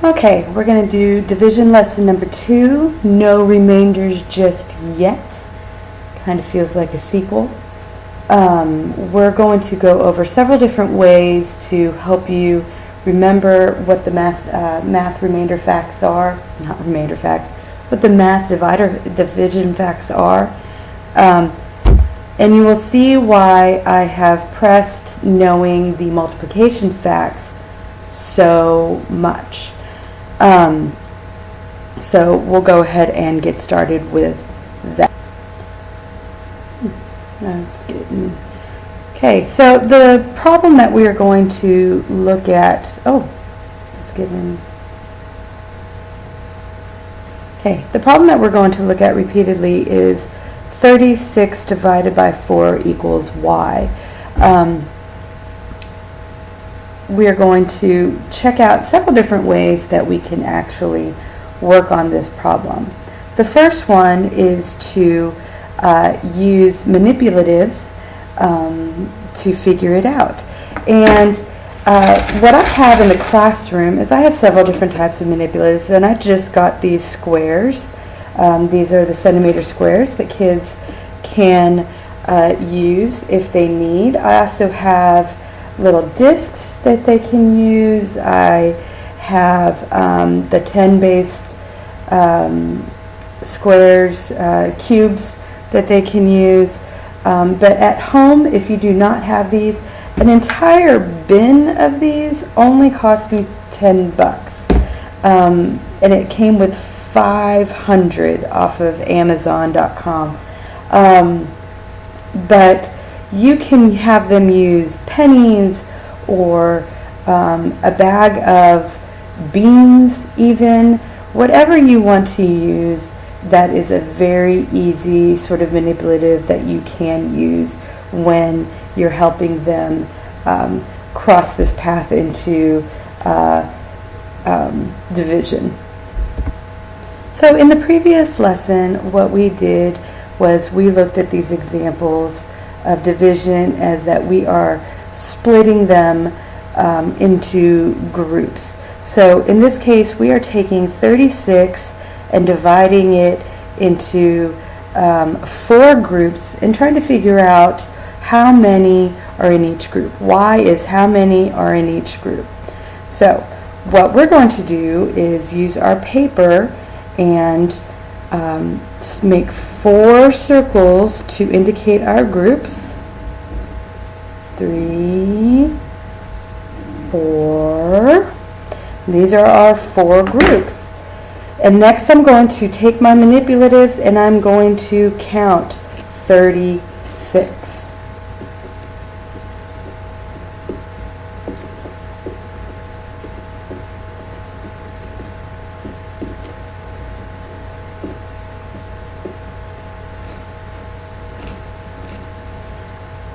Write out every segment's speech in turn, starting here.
Okay, we're going to do division lesson number 2, no remainders just yet. Kind of feels like a sequel. We're going to go over several different ways to help you remember what the math remainder facts are, not remainder facts, what the math division facts are. And you will see why I have pressed knowing the multiplication facts so much. So we'll go ahead and get started with that. Okay, so the problem that we are going to look at, the problem that we're going to look at repeatedly is 36 divided by 4 equals y. We are going to check out several different ways that we can actually work on this problem. The first one is to use manipulatives to figure it out. And what I have in the classroom is I have several different types of manipulatives, and I just got these squares. These are the centimeter squares that kids can use if they need. I also have little discs that they can use. I have the 10-based squares, cubes that they can use. But at home, if you do not have these, an entire bin of these only cost me $10. And it came with 500 off of Amazon.com. But you can have them use pennies or a bag of beans even, whatever you want to use. That is a very easy sort of manipulative that you can use when you're helping them cross this path into division. So in the previous lesson, what we did was we looked at these examples of division as that we are splitting them into groups. So in this case, we are taking 36 and dividing it into 4 groups and trying to figure out how many are in each group. Y is how many are in each group. So what we're going to do is use our paper and just make 4 circles to indicate our groups. 3, 4. These are our 4 groups. And next I'm going to take my manipulatives and I'm going to count 36.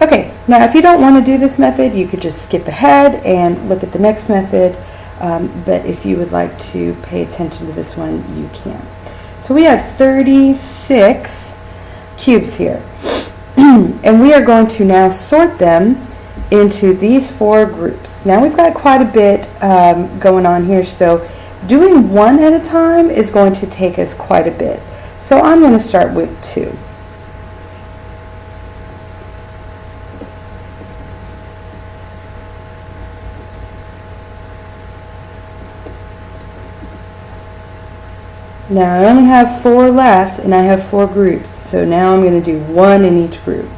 Okay, now if you don't want to do this method, you could just skip ahead and look at the next method. But if you would like to pay attention to this one, you can. So we have 36 cubes here. And we are going to now sort them into these 4 groups. Now we've got quite a bit going on here, so doing one at a time is going to take us quite a bit. So I'm going to start with 2. Now I only have 4 left and I have 4 groups, so now I'm going to do 1 in each group.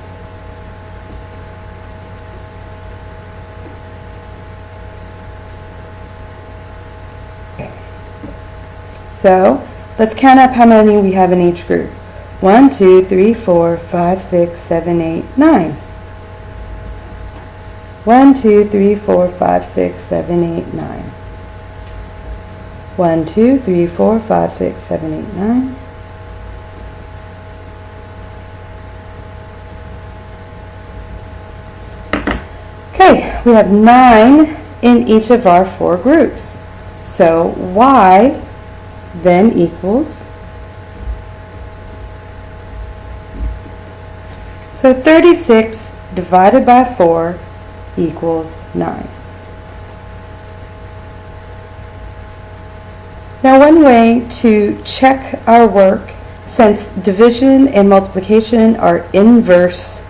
So let's count up how many we have in each group. 1, 2, 3, 4, 5, 6, 7, 8, 9. 1, 2, 3, 4, 5, 6, 7, 8, 9. 1, 2, 3, 4, 5, 6, 7, 8, 9. Okay, we have 9 in each of our 4 groups. So y then equals, so 36 divided by 4 equals 9. Now, one way to check our work, since division and multiplication are inverse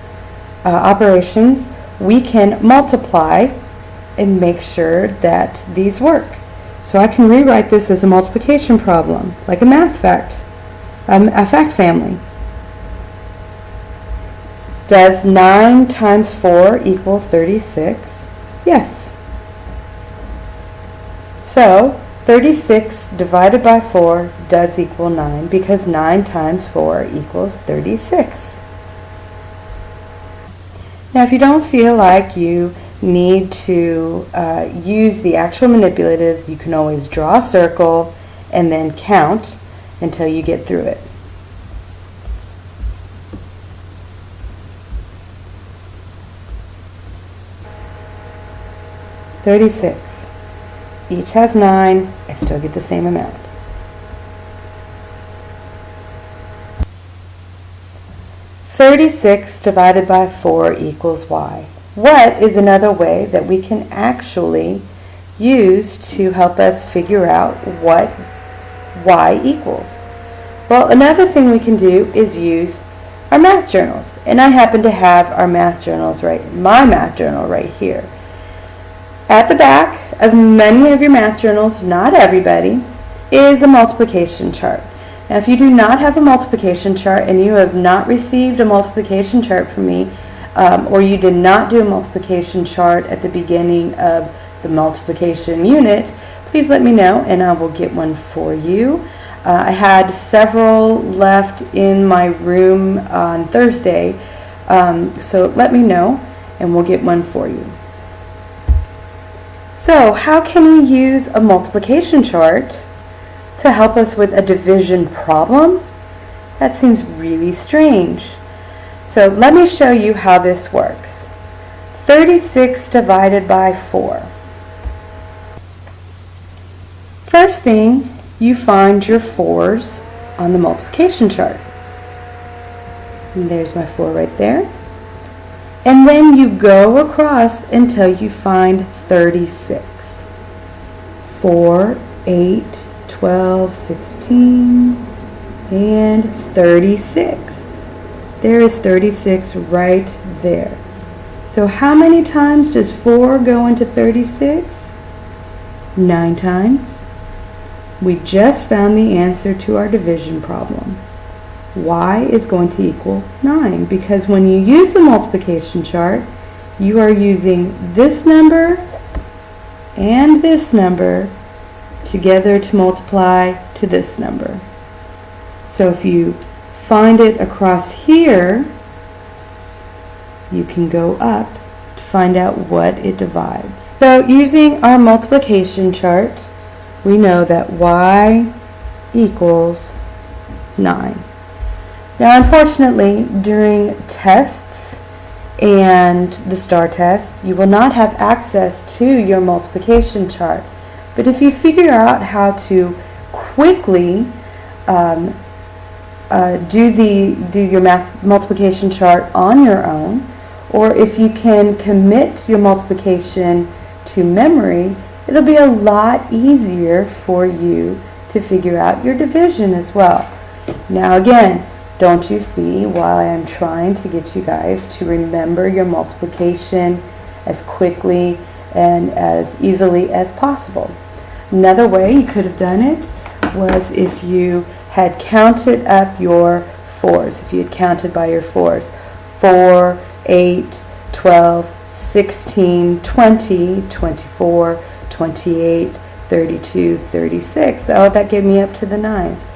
operations, we can multiply and make sure that these work. So I can rewrite this as a multiplication problem, like a math fact, a fact family. Does 9 times 4 equal 36? Yes. So 36 divided by 4 does equal 9 because 9 times 4 equals 36. Now, if you don't feel like you need to use the actual manipulatives, you can always draw a circle and then count until you get through it. $36. Each has 9. I still get the same amount. $36 divided by 4 equals y. What is another way that we can actually use to help us figure out what y equals? Well, another thing we can do is use our math journals. And I happen to have our math journals my math journal right here. At the back of many of your math journals, not everybody, is a multiplication chart. Now, if you do not have a multiplication chart and you have not received a multiplication chart from me, or you did not do a multiplication chart at the beginning of the multiplication unit, please let me know and I will get one for you. I had several left in my room on Thursday, so let me know and we'll get one for you. So, how can we use a multiplication chart to help us with a division problem? That seems really strange. So let me show you how this works. 36 divided by 4. First thing, you find your 4s on the multiplication chart. And there's my 4 right there. And then you go across until you find 36. 4, 8, 12, 16, and 36. There is 36 right there. So how many times does 4 go into 36? 9 times. We just found the answer to our division problem. Y is going to equal 9 because when you use the multiplication chart, you are using this number and this number together to multiply to this number. So if you find it across here, you can go up to find out what it divides. So using our multiplication chart, we know that y equals 9. Now, unfortunately, during tests and the STAR test, you will not have access to your multiplication chart. But if you figure out how to quickly do your math multiplication chart on your own, or if you can commit your multiplication to memory, it'll be a lot easier for you to figure out your division as well. Now again, don't you see why I'm trying to get you guys to remember your multiplication as quickly and as easily as possible? Another way you could have done it was if you had counted up your 4s, if you had counted by your 4s. 4, 8, 12, 16, 20, 24, 28, 32, 36. Oh, that gave me up to the 9s.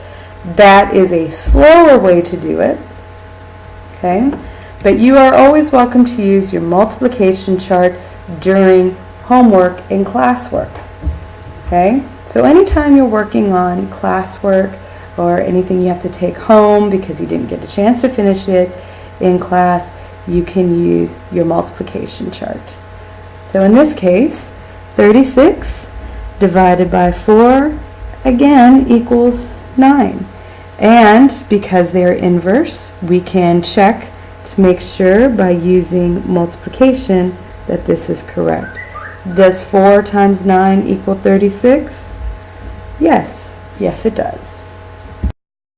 That is a slower way to do it, okay? But you are always welcome to use your multiplication chart during homework and classwork, okay? So anytime you're working on classwork or anything you have to take home because you didn't get a chance to finish it in class, you can use your multiplication chart. So in this case, 36 divided by 4, again, equals 9. And because they're inverse, we can check to make sure by using multiplication that this is correct. Does 4 times 9 equal 36? Yes. Yes, it does.